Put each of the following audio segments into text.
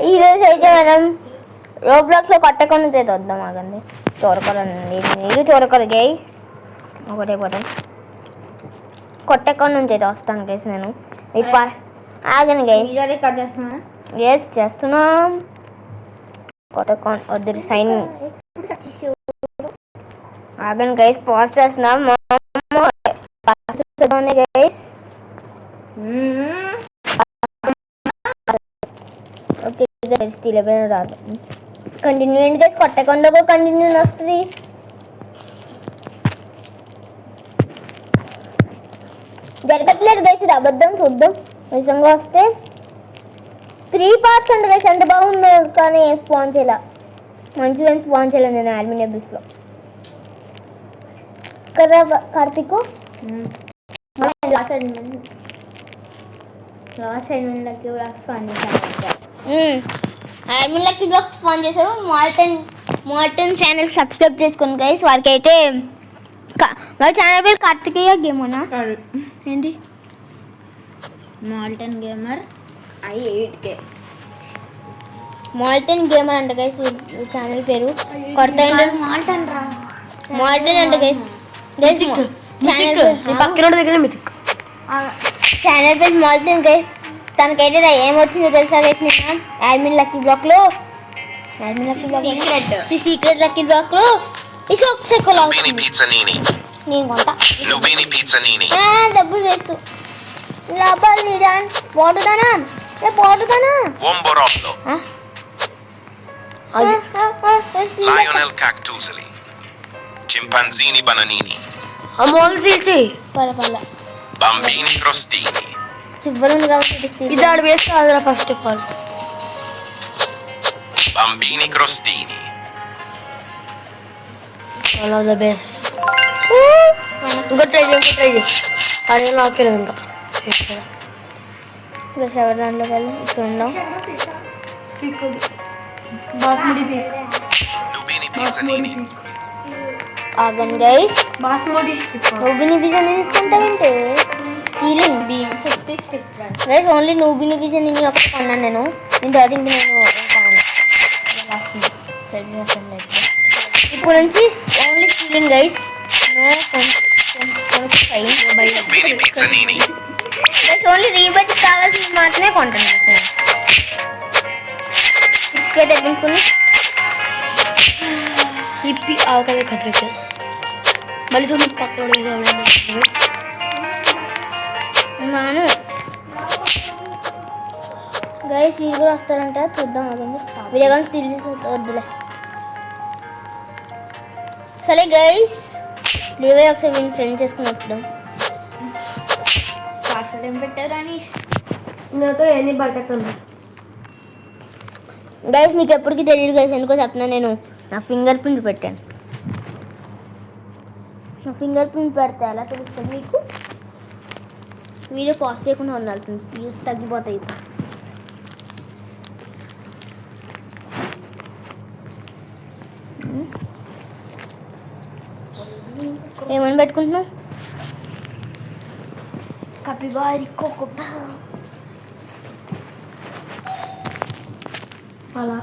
ఈరోజు అయితే మనం రోబ్లాక్స్లో కొట్టకుండా అయితే వద్దాం. ఆగండి, చోరకరండి, మీరు చోరకరు గైస్. ఒకటే పోతాం, కొట్టకుండా నుంచి అయితే వస్తాను గైస్. నేను ఆగండి గైస్, ఎస్ చేస్తున్నాం. కొట్టకుండా వద్దు, సైన్ ఆగండి గైస్, పాజ్ చేస్తున్నాం గైస్. ఓకే స్టీల్ ఎవరైనా రాదు. కంటిన్యూ ఏంటి గైస్, కొట్టకుండా కంటిన్యూ వస్తుంది. జరగట్లేదు గైస్, ఇది అబద్ధం. చూద్దాం నిజంగా వస్తే 3 parts అండి గైస్. ఎంత బాగుందో, కానీ ఏం స్పాన్ చేయాల, మంచిగా ఏం స్పాన్ చేయాలి నేను అడ్మిన్ ఎబిస్లో కదా Karthik. Admin lucky blocks spawn చేశారు. మార్టన్ ఛానల్ సబ్స్క్రైబ్ చేసుకోండి గైస్. వారికి అయితే వాళ్ళ ఛానల్ పేరు కార్తికేయ గేమ్ అన్నా ఏంటి, Malton gamer i8K Malton gamer అంట గైస్ ఛానల్ పేరు. కొడతా మాల్టన్ అంట గైస్. ఛానల్ పేరు మాల్టన్ గైస్. తనకైతే ఏమొచ్చిందో తెలుసా గైస్, నేను అడ్మిన్ లక్కీ బ్లాక్లో సీక్రెట్ లక్కీ బ్లాక్లో నేను కొంటా డబ్బులు వేస్తూ లాభాలు నీదా పోటుదానా పోటుదానా Lionel Cactusoli, Chimpanzini Bananini, Bambini Crostini, చివరి కాబట్టి ఇది ఆడ వేస్తే అదిరా first of all. Bambini Crostini, one of the best. ఇంకా ట్రై చేయి కానీ నాకేలేదు ఇంకా. ఎవరి దాంట్లో వెళ్ళి ఇక్కడ ఉన్నాం. Nubini Pizzanini, ఆగండి గైస్, నూబిని బిజాని తీసుకుంటామంటే feeling guys. Only Nubini Pizzanini ఒక్క కొన్నాను నేను. తర్వాత ఇంక నేను ఇప్పుడు నుంచి only feeling guys. Nubini Pizzanini, guys only rebirth కావాల్సింది మాత్రమే కొంటాను. 6K తెప్పించుకుని ఇప్పి ఆవకాయ కత్తిరికేస్ మళ్ళీ చూడండి పక్కన మాను గైస్. వీళ్ళు కూడా వస్తారంట, చూద్దాం. అదండి వీడియో కానీ స్టిల్ చేసి వద్దులే. సరే గైస్, లీవ్ ఒకసారి వీళ్ళు ఫ్రెండ్ చేసుకుని వద్దాం. పాస్వర్డ్ ఏం పెట్టారు అనీష్? నాతో ఎన్ని బట్టతుంది గైస్. మీకు ఎప్పటికీ తెలియదు గైస్, ఎందుకో చెప్తున్నా. నేను నా ఫింగర్ ప్రింట్ పెట్టాను. నా ఫింగర్ ప్రింట్ పెడితే ఎలా తెలుస్తుంది మీకు? వీడియో పాస్ చేయకుండా ఉండాల్సింది, వ్యూస్ తగ్గిపోతాయి. ఏమని పెట్టుకుంటున్నావు? కపిబారి కోకో అలా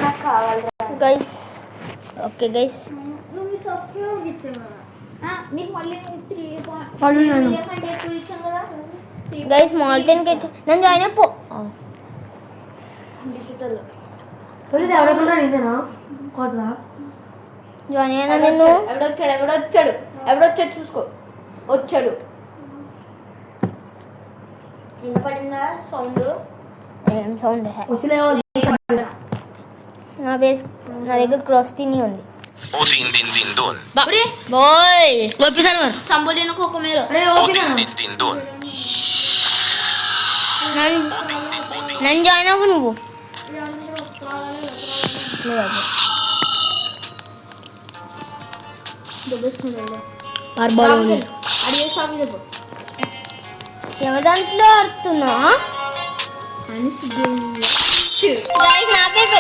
నాకు కావాలి గైస్. ఓకే గైస్, నువ్వు సబ్స్క్రైబ్ ఇచ్చావా? నీకు మళ్ళీ గైస్ మాల్టన్ కి నన్ను జాయిన్ అయిపో. డిజిటల్ ఎవడకుండా ఇదేనా కొడదా జాయిన్ అయినా నేను. ఎవడొచ్చాడు చూసుకో. వచ్చాడు, వినపడిందా సౌండ్? ఏం సౌండ్? నా దగ్గర క్రాస్ తిని ఉంది. Odin din din don, బాయ్ ఓపిసాను సంబోలిన కోక మీరు. Odin din din don, నన్ను జాయిన్ అవ్వు నువ్వు. ఎవరి దాంట్లో ఆడుతున్నా? నా పేరు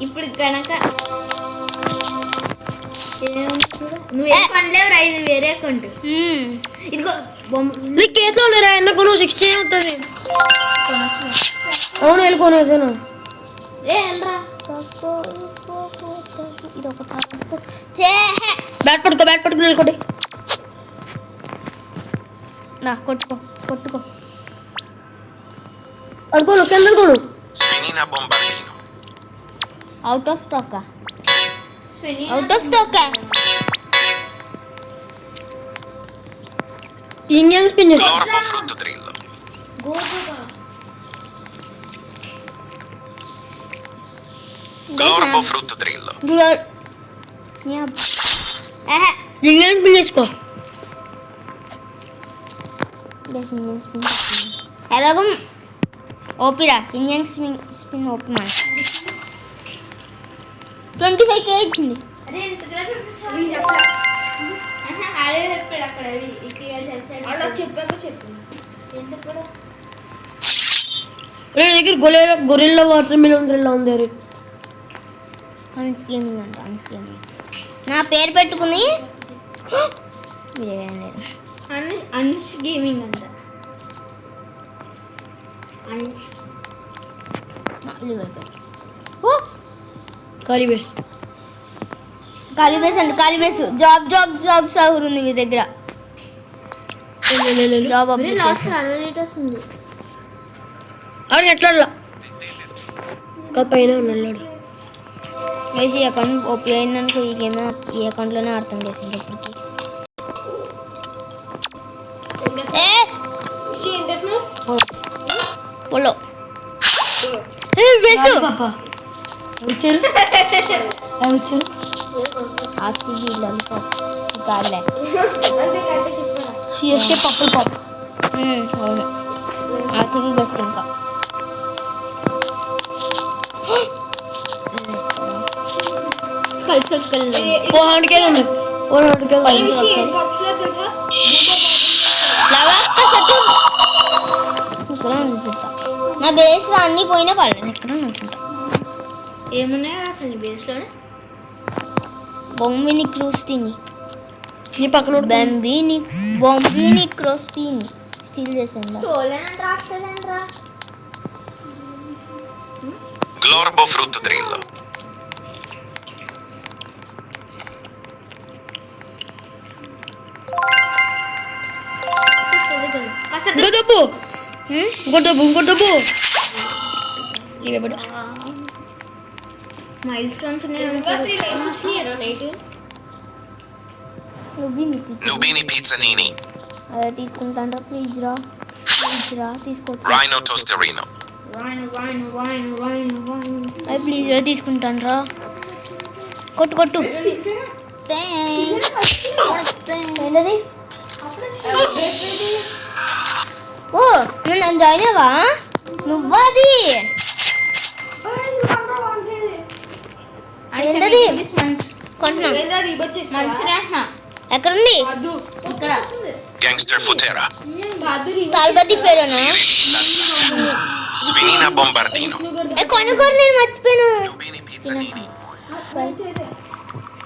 ఇప్పుడు కనుక నువ్వు ఏ పండ్లేవు రా, ఇది వేరే అకౌంట్. ఇదిగో ఇది కేసులో లేరా ఎందుకు నువ్వు 16 అవుతుంది అవును వెళ్ళుకోను ఏదైనా ఇది ఒక బ్యాట్ పట్టుకో వెళ్ళుకోండి నా కొట్టుకో అనుకోను కింద అనుకోను Sfinina Bombardino. Out of stock Indian spin చేసి Glorbo Frutto Drillo. Glorbo Frutto Drillo. Indian spin చేసుకో ఎలాగో ఓపిరా ఇండియన్ స్పిన్ ఓపి మన 25K ఇచ్చింది దగ్గర గొరిల్లా వాటర్ మిలన్ థ్రిల్ ఉంది అది గేమింగ్ అంట గేమింగ్ నా పేరు పెట్టుకుని మీరేం లేదు అన్ష్ గేమింగ్ అంట కాలిబేస్ కాలిబేస్ జాబ్ సహూర్ ఉంది మీ దగ్గర జాబ్ లాస్ట్ 100 లీటర్స్ ఉంది ఆడు ఎట్లా పైన ఉన్నాడు వేసి అకౌంట్ ఓపీ అయిందనుకో ఈ గేమ్ ఈ అకౌంట్లోనే అర్థం చేసింది ఇప్పటికి పోలో పాపా వచ్చారు ఆర్సీబీ లాలీపాప్ కాదులే సిఎస్కే పప్పులు పాప అవును ఆర్సీబీ బెస్ట్ ఇంకా స్కల్ 400K ఉంది 400K నా బేస్లో అన్నీ పోయినా పడలేదు ఎక్కడ ఉంటుంటా ఏమున్నాయా అసలు బేస్లోనే బొమ్మిని క్రూస్టీని నీ పక్కన బొమ్మిని క్రోస్టీని స్టీల్ చేసిందా Glorbo Frutto Drillo. ఇంకో డబ్బు ఇవే బిడ్డ మైల్ స్టోన్స్ Nubini Pizzanini. అదే తీసుకుంటా ప్లీజ్ రా తీసుకోవచ్చు Rhino Tosterino. అదే ప్లీజ్ రా తీసుకుంటాను రా కొట్టు ఏంటది ఓ నువ్వు నన్ను జాయిన్ అవ్వా నువ్వా అది ఏంటది కొంటున్నా ఎక్కడుంది ఇక్కడ Gangster Futera. తాల్బతి ఫేరోనా Sfinina Bombardino. కొనుక్కోరు నేను మర్చిపోయాను Nubini Pizzanini.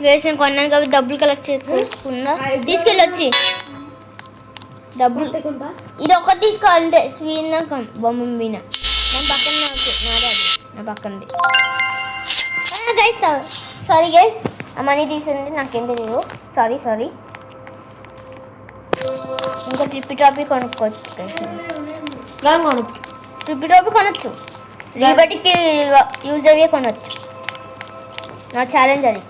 నేను కొన్నాను కాబట్టి డబ్బులు కలెక్ట్ చేసుకుందా తీసుకెళ్ళొచ్చి డబ్బులు ఇది ఒక్కటి తీసుకోవాలంటే స్వీన్ బొమ్మ మీన దాని పక్కన నాదే అది నా పక్కనది గైస్ సారీ గైస్ ఆ మనీ తీసింది నాకేం తెలియదు సారీ ఇంకా ట్రిప్పీ కొనుక్కోవచ్చు గైస్ ట్రిప్పీ కొనొచ్చు రీబటికి యూజ్ అయ్యే కొనొచ్చు నా ఛాలెంజ్ అది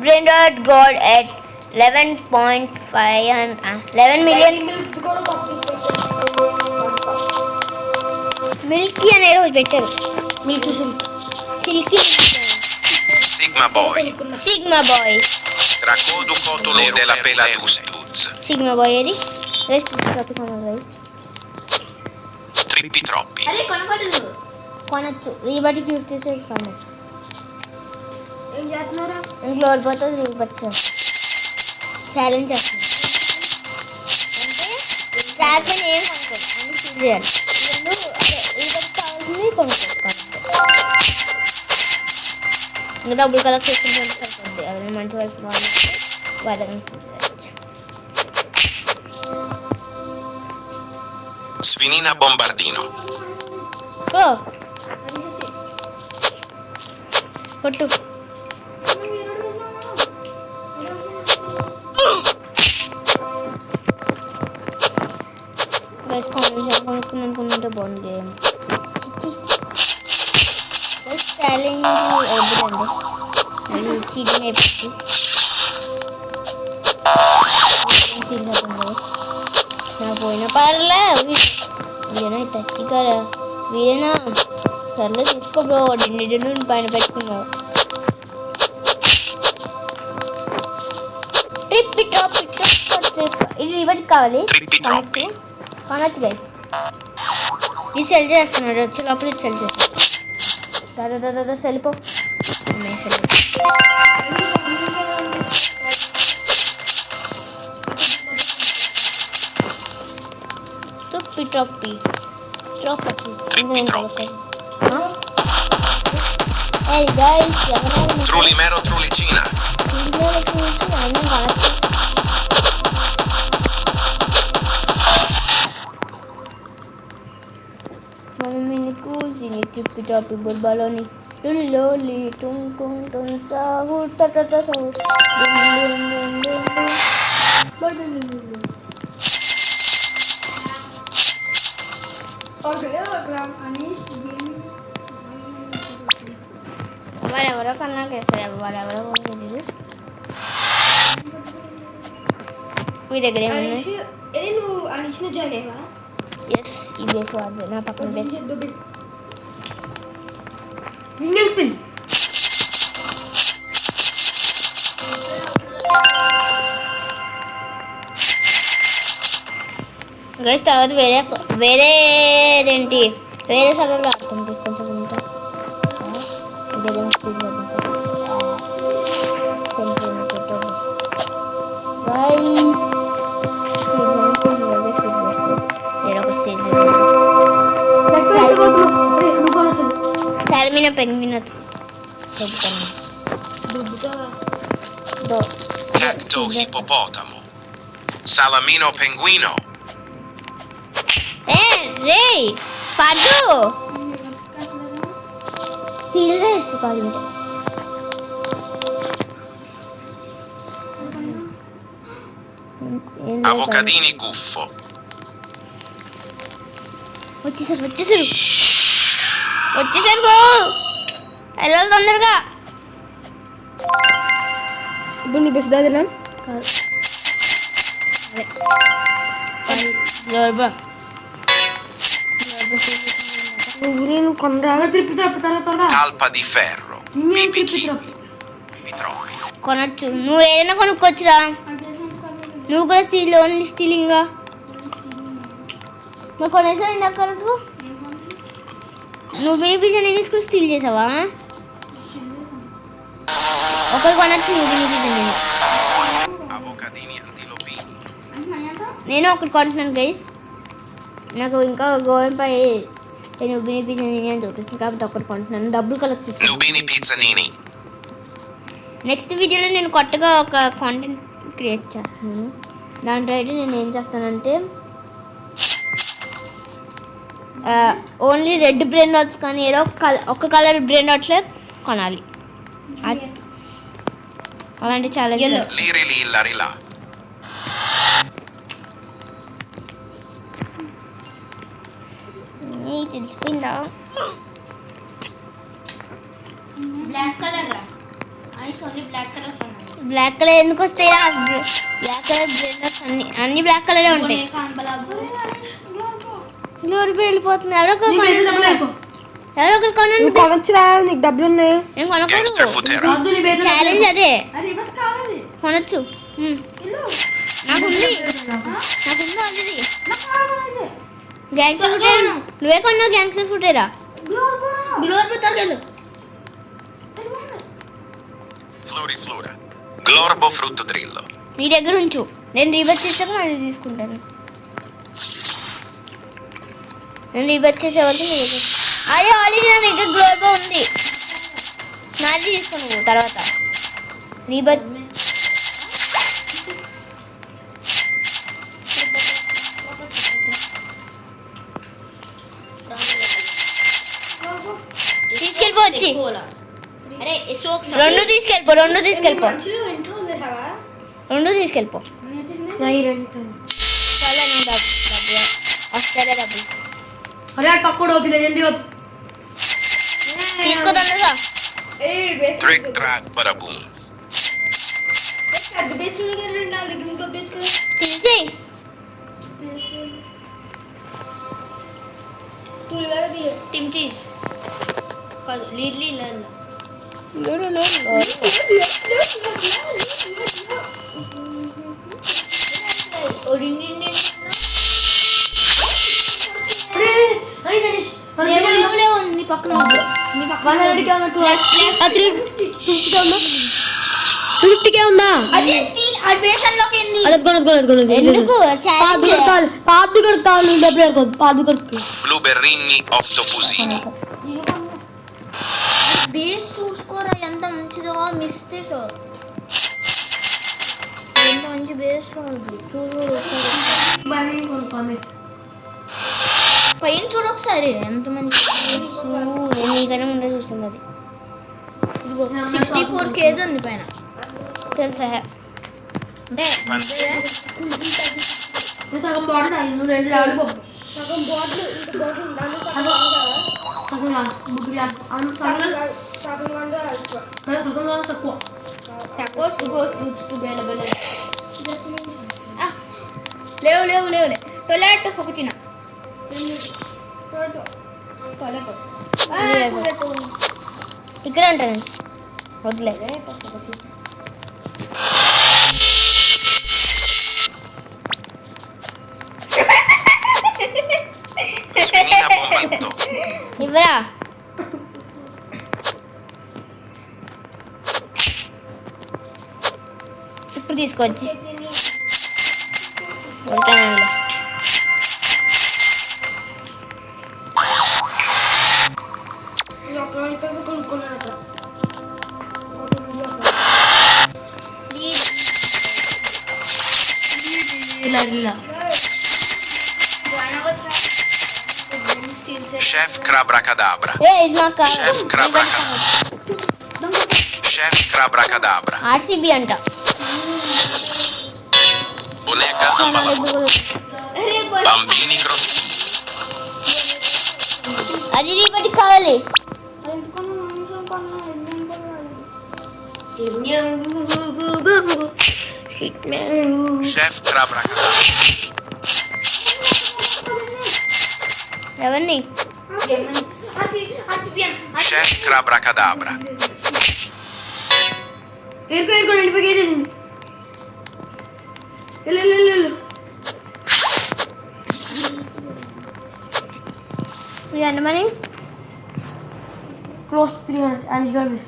grinded gold at 11.5 and 11 million మిల్కీ అనే రోజు పెట్టారు సిల్కీ Sigma Boy. Sigma boy Tracodu Cotolo della Peladus Tuz. Sigma boy అది వేస్ట్ కొనాలి Trippi Troppi. అరే కొనకూడదు కొనొచ్చు రీబటికి యూజ్ చేసే కొనొచ్చు ఏం చేస్తున్నారా ఇంట్లో ఓడిపోతుంది రీబట్ ఛాలెంజ్ చేస్తుంది అంటే ట్రాక్ అని ఏం కొనుక్కోదు అని ఫీల్ చేయాలి రెండు అదే రీబట్ కావాల్సింది కొనుక్కోవాలి ఇంకా డబ్బులు కలెక్ట్ చేసుకుంటే సరిపోద్ది ఎవరైనా మంచి వాళ్ళు వాళ్ళని Sfinina bombardino. ఓ కొట్టు గైస్ కాంబినేషన్ కొనుక్కుంటే బాగుంది గేమ్ ఛాలెంజ్ వద్దురండి అది చీటింగ్ అయిపోతుంది నాకు పోయిన పారలే వీడేనా తచ్చి కదా వీడేనా సర్లే తీసుకో బ్రో నిండు పైన పెట్టుకున్నావు ట్రిప్ టాప్ ఇది ఇవ్వడానికి కావాలి Trippi troppi. కొనొచ్చు గైస్ ఇది సెల్ చేస్తున్నాడు వచ్చే లోపల ఇది సెల్ చేస్తాను దాదా సెల్పో ట్రిప్పి ట్రాపీ Trippi troppi. గైస్ ఎవరైనా Trulimero trulicina. అన్నీ కొనొచ్చు Trippi troppi balloni lolli tum tum tum sahur ta sahur వాళ్ళెవరో కన్నా చేస్తారు వాళ్ళెవరో తెలియదు మీ దగ్గర ఏమన్నా నువ్వు అనిచిన జాయిన్ అయ్యవా ఎస్ ఈ బేస్ వాడు నా పక్కన బేస్ గైస్ తర్వాత వేరేదేంటి వేరే సర్వర్లో ఆడుతుంది కొంచెం ఉంటా శాల్మిన penguin Cacto hippopotamo. Salamino penguino. రే పడు స్టీల్గా తెచ్చుకోవాలంటే Avocadini guffo. వచ్చేసారు బో వెళ్ళాలి తొందరగా ఇప్పుడు నీ బెస్ట్ దాదినా నువ్వు కొనరాగా తిప్పి త్వరగా Talpa di ferro. Pipichini. Troppi. కొనొచ్చు నువ్వు ఏదైనా కొనుక్కోవచ్చురా నువ్వు కూడా స్టీల్ ఓన్లీ స్టీలింగ్గా నువ్వు కొనేసావు ఇందాక నువ్వు మినీ పిజ్జా నేను తీసుకుని స్టీల్ చేసావా ఒకరు కొనొచ్చు నువ్వు మినీ పిజ్జా నేను Avocadini antilopini. నేను ఒకటి కొంటున్నాను గైస్ నాకు ఇంకా గోయంపై నేను మినీ పిజ్జా నేను అని చూపిస్తుంది కాబట్టి ఒకటి కొంటున్నాను డబ్బులు కలెక్ట్ చేసుకుంటాను Nubini pizzanini. నెక్స్ట్ వీడియోలో నేను కొత్తగా ఒక కాంటెంట్ క్రియేట్ చేస్తున్నాను దాంట్లో అయితే నేను ఏం చేస్తానంటే ఓన్లీ రెడ్ బ్రెయిన్ రాట్స్ కానీ ఏదో ఒక కలర్ బ్రెయిన్ రాట్స్లే కొనాలి అలాంటి challenge Liri li lari la. తెలిసిపోయిందా బ్లాక్ కలర్ రా only black colour black colour ఎందుకు వస్తాయి బ్లాక్ కలర్ బ్రెయిన్ రాట్స్ అన్ని బ్లాక్ కలరే ఉంటాయి గ్లోరీ వెళ్ళిపోతుంది ఎవరో ఒకరు కొనండి కొనొచ్చురా నీకు డబ్బులు ఉన్నాయి నేను Gangster కొనకూడదు futera. ఛాలెంజ్ అదే కొనొచ్చు నాకుంది ఆల్రెడీ గ్యాంగ్స్టర్ ఫుటేరా నువ్వే కొన్నావు gangster ఫుటేరా Floriflora. Glorbo frutto drillo. నీ దగ్గర ఉంచు నేను రీబర్త్ చేసాక మళ్ళీ తీసుకుంటాను నేను రీబర్త్ చేసే వరకు నీ దగ్గర అదే ఆల్రెడీ నా దగ్గర గ్లోబో ఉంది నాది తీసుకో నువ్వు తర్వాత రీబర్త్ రెండు తీసుకెళ్ళిపో మంచిగా ఇంట్లో వదిలేసావా? రెండు తీసుకెళ్ళిపో ఈ రెండు చాలా నువ్వు డబ్బులు వస్తారా డబ్బులు అరే పక్కడు ఓపి జల్దీ ఓపి తీసుకో తొందరగా Trick track bada-boom. పెద్ద బేస్ట్ నా దగ్గర నుంచి తెచ్చుకో. తీసేయి టిమ్ చీజ్ కాదు లీడ్లీ నీ పక్కన నీ పక్కన 250 ఉందా అది స్టీల్ ఆ బేసన్లోకి ఏంది? ఎందుకు ఛాలెంజ్ పాదు కడతాను డబ్బులు పాదు కడుకు Blueberrini ottopusini. బేస్ చూసుకోరా ఎంత మంచిదో మిస్ చేసో. ఎంత మంచి బేస్ ఉంది చూడు పైన చూడు ఒకసారి ఎంత మంచి నేను నీకనే ముందే చూసింది అది ఇదిగో 64 కేజీ ఉంది పైన. తెలుసా అంటే సగం బాటిల్ నువ్వు రెండు రావాలి సగం బాటిల్ ఇంత బాటిల్ దాని సగం గ్లాస్ ముగ్గురు గ్లాస్ సగం గ్లాస్ తక్కువ లేవు టొలాటో ఫొకచిన ఇక్కడ అంటానండి వదిలే Spinina bombatto. ఇవ్వరా ఇప్పుడు తీసుకొచ్చి ఉంటానండి Chef Crabra-Cadabra. ఏ ఇది నాకు కాదు. Chef Crabra-Cadabra. Chef Crabra-Cadabra. RCB అంట Boneca Ambalamo. Bambini crostini. అది రేపటికి కావాలి Chef Crabra-Cadabra. ఎవరిని Chef Crabra-Cadabra. ఎరుకో 95 కేజీలు వెళ్ళు ఇది అన్నమని క్లోజ్ 300 and is garbage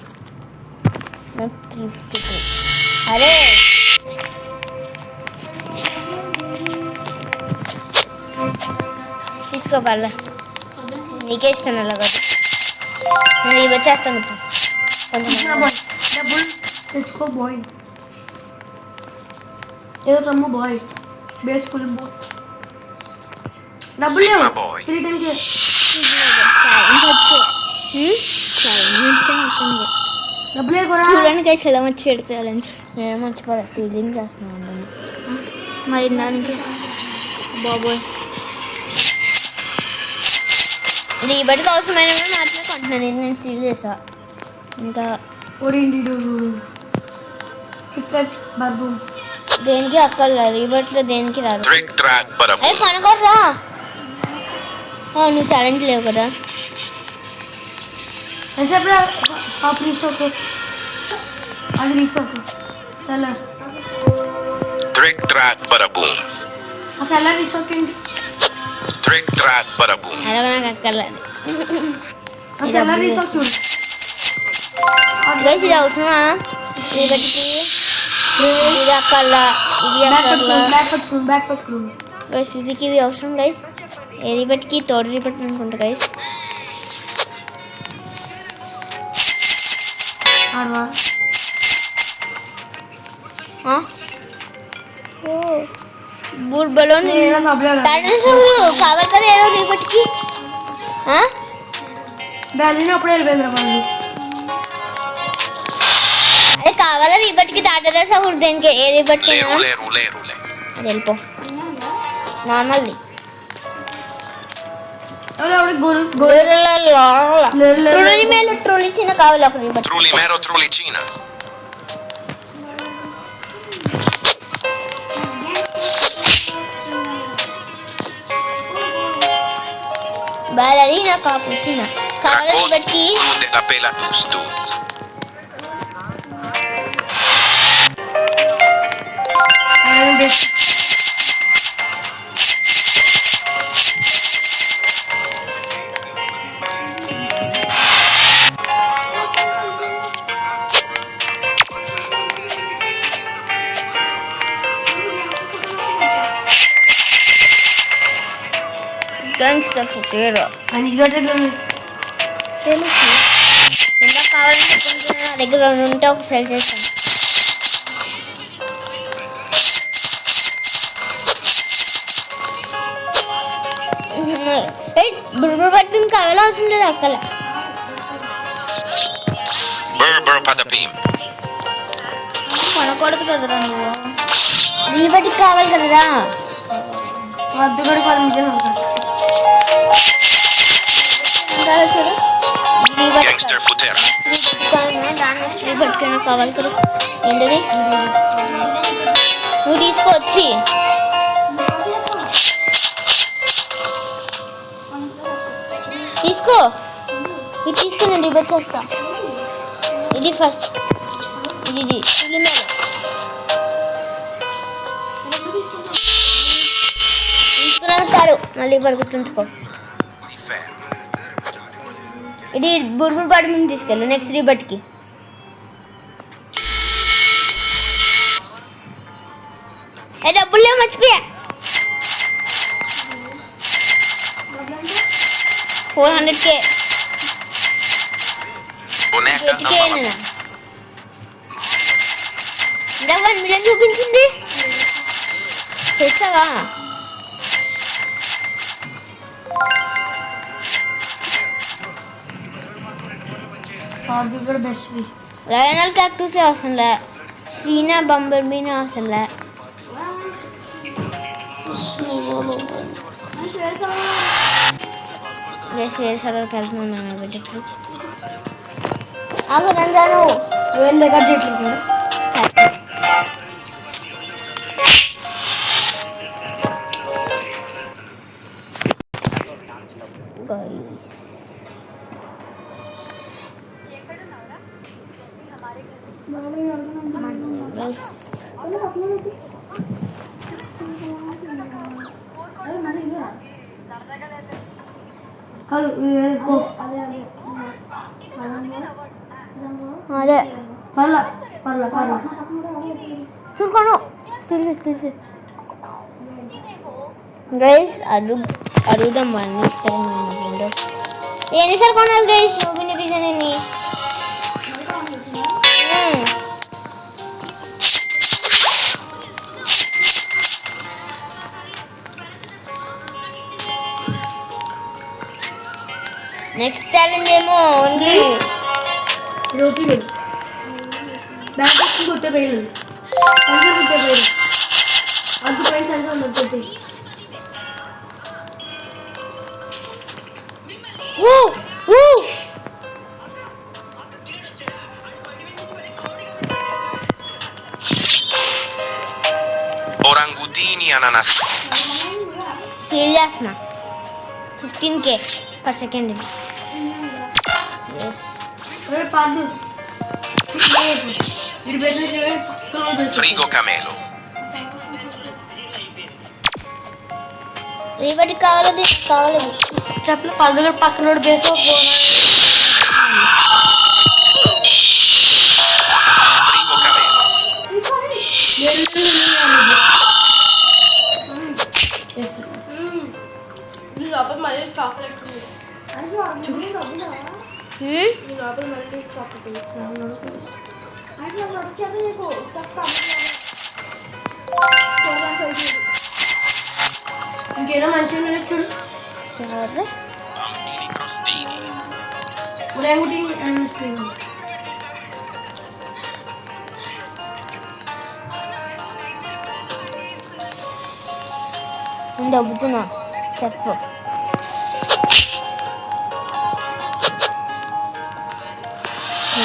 353 అరే తీసుకో పర్లే నీకే ఇస్తాను అలాగా నేను ఇవి వచ్చేస్తాను ఇప్పుడు కొంచెం డబ్బులు తెచ్చుకో బాయ్ ఏదో తమ్ము బాయ్ బేస్ ఫుల్ బాయ్ డబ్బులు Sigma లేవు boy. 310 డబ్బులు లేవు కొరా చూడడానికి అయితే ఎలా మంచి ఛాలెంజ్ నేను మర్చిపోలే స్టీలింగ్ చేస్తున్నాను మరి దానికి బాబోయ్ ఇది ఇప్పటికి అవసరమైన మాత్రమే కొంటున్నాను నేను స్టీల్ చేసా ఇంకా ఓడిండి కిట్కట్ బాబు దేనికి అక్కర్లేదు రిబట్లో దేనికి రాదు Trick track ఏ bada-boom. కొనకొట్రా నువ్వు ఛాలెంజ్ లేవు కదా ఎంతసేపు షాప్ రీస్టాక్ అది restock seller Trick track bada-boom. ఆ సెల్లర్ రీస్టాక్ ఏంటి Trick track bada-boom. అలా నాకు అక్కర్లేదు ఆ సెల్లర్ రీస్టాక్ చూడు గైస్ ఇది అవసరమా రిబట్కి ఇది అక్కర్లా ఇది అక్కర్లా బ్యాక్ పెట్టుకుని గైస్ పీపీకి ఇవి అవసరం గైస్ ఏ రిబట్కి తోడు రిబట్ అనుకుంటా గైస్ ఆడవా బూట్ బలూన్ కవర్ కదా ఏదో రిబట్కి బ్యాలెన్స్ అప్పుడే వెళ్ళిపోయింది రా వేసాకూడదు దేనికి ఏ రిబట్ Lerule, lerule. అది వెళ్ళిపో నార్మల్ది ఎవరు గోరు ట్రోలీ మేలు ట్రోలీ చిన్న కావాలి ఒక రిబట్ Trulimero, trulicina. బాలరీనా కాపుచినా కావాలి రిబట్కి Racconto della pela dustut. గంగ్స్టర్ ఫుటేరో అని గట్టెలు తెలుసు ఎంత కావాలంటే కొంచెం నా దగ్గర రెండు ఉంటే ఒక సెల్ చేస్తాను బుర్ర పట్టి ఇంకా అవేలా అవసరం లేదు అక్కల Berber patapim. కొనకూడదు కదరా నువ్వు రీబట్కి కావాలి కదరా వద్దు కూడా 10 నిమిషాలు అనుకుంటా Gangster futera. దాన్ని రీబట్కైనా కావాలి కదా ఏంటది నువ్వు తీసుకొచ్చి తీసుకో ఇది తీసుకుని రిబట్ చేస్తా ఇది ఫస్ట్ ఇది ఉల్లిమేల తీసుకున్నాను కారు మళ్ళీ ఇప్పుడు గుర్తుంచుకో Di ferro. ఇది బుర్బుర్ పాటి మేము తీసుకెళ్ళు నెక్స్ట్ రిబట్కి డబ్బులే మర్చిపోయా 400K Boneca గట్టికే amava. నేను ఇందాక 1 మిలియన్ చూపించింది చేస్తావా అది కూడా బెస్ట్ది లయనల్ క్యాక్టస్లే అవసరంలే స్వీనా బంబర్ బీనే అవసరంలే షేర్ సర్వర్కి వెళ్తున్నాను బిడ్డకి ఆగు రంజాను వెళ్ళే గడ్డెట్లు కూడా Guys. Guys. కాదు అదే పర్లా పర్లా పర్లా చూడుకోను స్టిల్ గైస్ అడుగుదాం వాళ్ళని ఇస్తారేమో విండో ఎన్నిసార్లు కొనాలి గైస్ మూవీని రీజన్ అని నెక్స్ట్ ఛాలెంజ్ ఏమో ఓన్లీ రోటీ బ్యాగ్ కొట్టే పోయింది సెన్సర్ కొట్టే పోయింది అది పోయిన సెన్సర్ ఉంది కొట్టి Orangutini ananas. సేల్ చేస్తున్నా 15K పర్ సెకండ్ ఇది ఎస్ పాదు ఇది బెటర్ Frigo camelo. రేపటికి కావాలి చెప్పలు పదగడ పక్కన బేస్ Frigo camelo. లోపల మళ్ళీ చాక్లెట్ ఉంది లోపల మళ్ళీ చాక్లెట్ ఇంకేదో మంచిగా చూడు సరే Bambini crostini. ఉదయం నేను దొబ్బుతున్నా చెఫ్.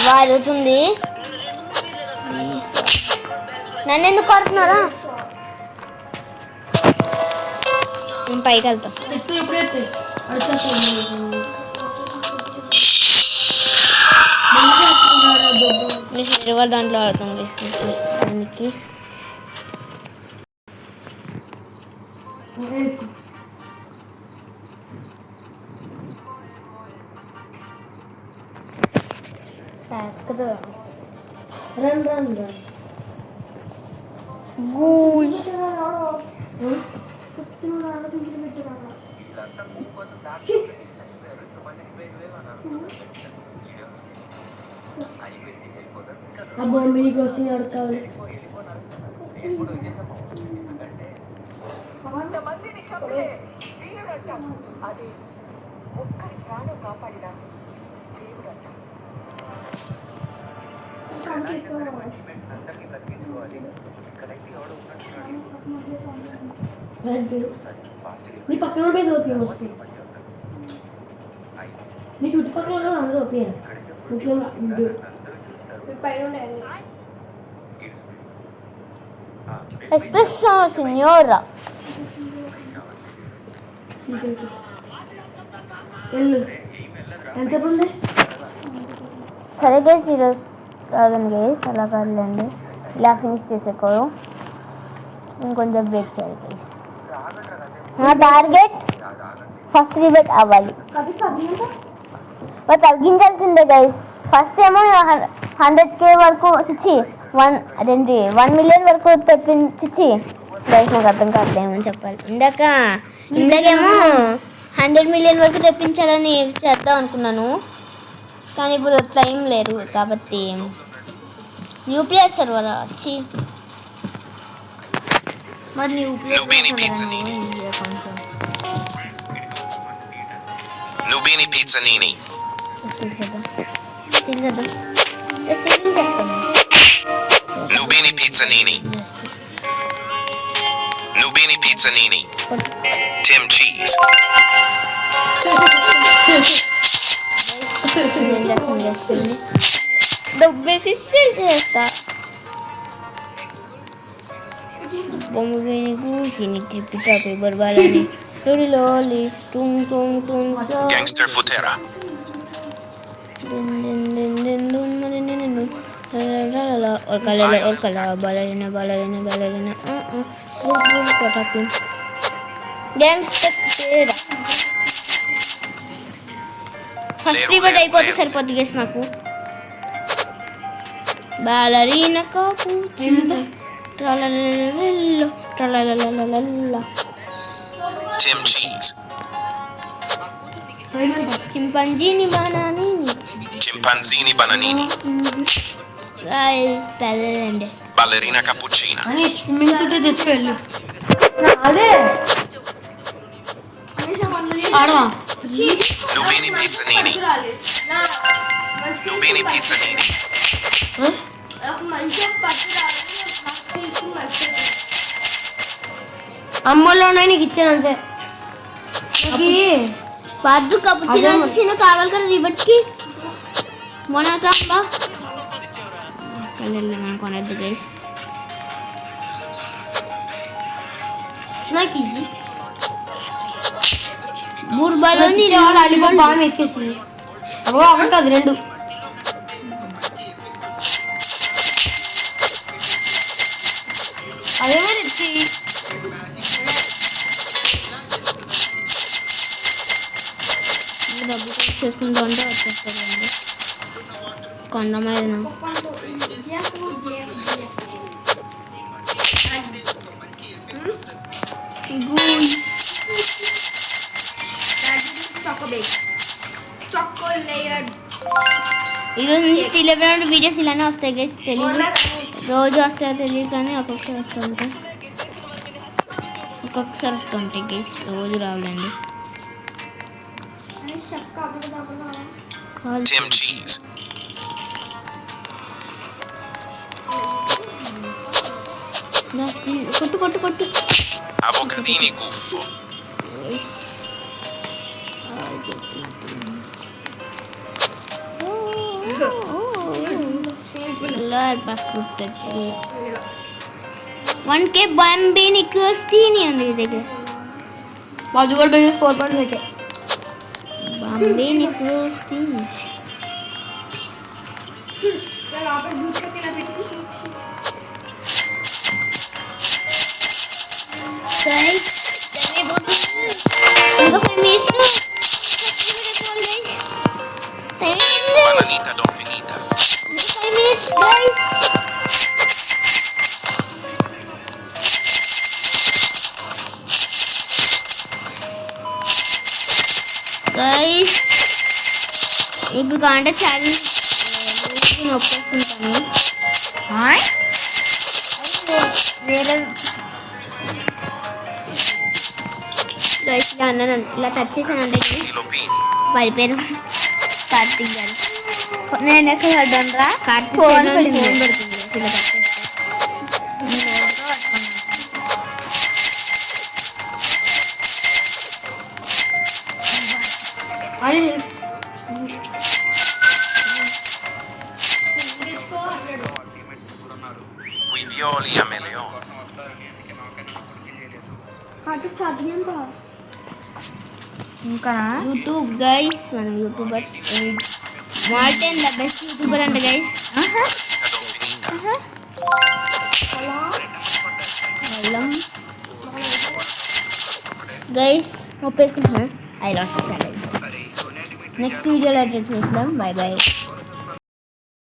వాడుతుంది. నన్ను ఎందుకు కొడుతున్నారా? నేను పైకి వెళ్తా. ఎత్తు ఎప్పుడైతే అడిచేస్తాను. సిల్వర్ దాంట్లో ఆడుతుంది. Run run run. గూస్ ఆ బాంబే నీకు వచ్చింది ఎవరికి కావాలి? కొంతమందిని చంపితే వీరుడంట. అది ఒక్కరి ప్రాణం కాపాడిన దేవుడంట. నీ పక్కన బేస్ ఓపియం వస్తుంది. నీ చుట్టుపక్కల అందరూ ఓపియరా ముఖ్యంగా ఎస్ప్రెస్సో సిగ్నోరా. వెళ్ళు. ఎంతసేపు ఉంది? సరే గైస్, ఈరోజు కాదండి గైస్, అలా కాదులేండి, ఇలా ఫినిష్ చేసేకోరు. ఇంకొంచెం బ్రేక్ చేయాలి గైస్. నా టార్గెట్ ఫస్ట్ రిబెట్ అవ్వాలి. But తగ్గించాల్సిందే guys. ఫస్ట్ ఏమో 100K వరకు చిచ్చి 1 మిలియన్ వరకు తెప్పించి గైస్, నాకు అర్థం కావట్లేమని చెప్పాలి. ఇందాకేమో 100 మిలియన్ వరకు తెప్పించాలని చేద్దాం అనుకున్నాను, కానీ ఇప్పుడు టైం లేరు కాబట్టి న్యూ ప్లేయర్ సర్వర్ వచ్చి మరి new Nubini Pizzanini. Nubini Pizzanini. Nubini Pizzanini. Nubini Pizzanini. Tim Cheese. దొబ్బేసి సెల్ చేస్తా. బొమ్మ విని కూసిని ట్రిప్పి టాపి బర్బాలని లోలి టుంగ్ టుంగ్ టుంగ్ so Gangster Futera. orkala balerina patapi gangster futera. First rebirth అయిపోతే సరిపోద్ది గేస్ నాకు. బాలరీనా కాపుచినో ట్రలలలల ట్రలలలల Tim Cheese. Chimpanzini Bananini Chimpanzini Bananini. తల్లండి. Ballerina Cappuccina. అని స్విమ్మింగ్ సూట్ తెచ్చుకెళ్ళు. అదే ఆడవా. Nubini Pizzanini. Nubini Pizzanini. అమ్మలో నీకు ఇచ్చాను అంతే. పద్దు కప్పుచిన కావాలి కదా రిబట్కి మొనకాంబా మనం కొనద్దు గైస్. నాకు ఇచ్చి బుర్బాలో అలీబాబా బాగా ఎక్కేసింది. అగో అక్కడ కాదు రెండు. అదేమో తెచ్చి డబ్బు చేసుకుంటూ ఉంటే వచ్చేస్తారండి కొండ మీద. ఈరోజు నుంచి తెలియని వీడియోస్ ఇలానే వస్తాయి గైస్. తెలియదు రోజు వస్తాయో తెలియదు, కానీ ఒక్కొక్కసారి వస్తుంటాయి, ఒక్కొక్కసారి వస్తుంటాయి గైస్, రోజు రావాలండి. Tim Cheese. కొట్టు కొట్టు కొట్టు. Avocadini Guffo. వన్ కే బాంబేని క్రిస్టీని ఉంది ఈ దగ్గర. మాది కూడా బిజినెస్ 4.5. బాంబేని క్రిస్టీని guys, ఇంకా 5 minutes. Bananita non finita. 5 minutes guys. Guys, ఇప్పుడు కాంటే ఛాలెంజ్ నొప్పేసుకుంటాను. వేరే గైస్ ఇలా అన్నాను, ఇలా టచ్ చేశానంటే Filopini. పడిపోయారు. కార్తీక్ గారు నేను ఎక్కడ పడ్డాను రా? కార్తీక్ ఫోన్ ఫోన్ పడింది. పడుతుంది ఇలా టచ్ చేస్తే. అది Qui violi a meleone. ఇంకా యూట్యూబ్ గైస్, మనం YouTubers. Martin the best YouTuber అంట guys. Vita non finita. Guys ఒప్పేసుకుంటున్నాను. I lost challenge. నెక్స్ట్ వీడియోలో అయితే చూద్దాం. Bye bye.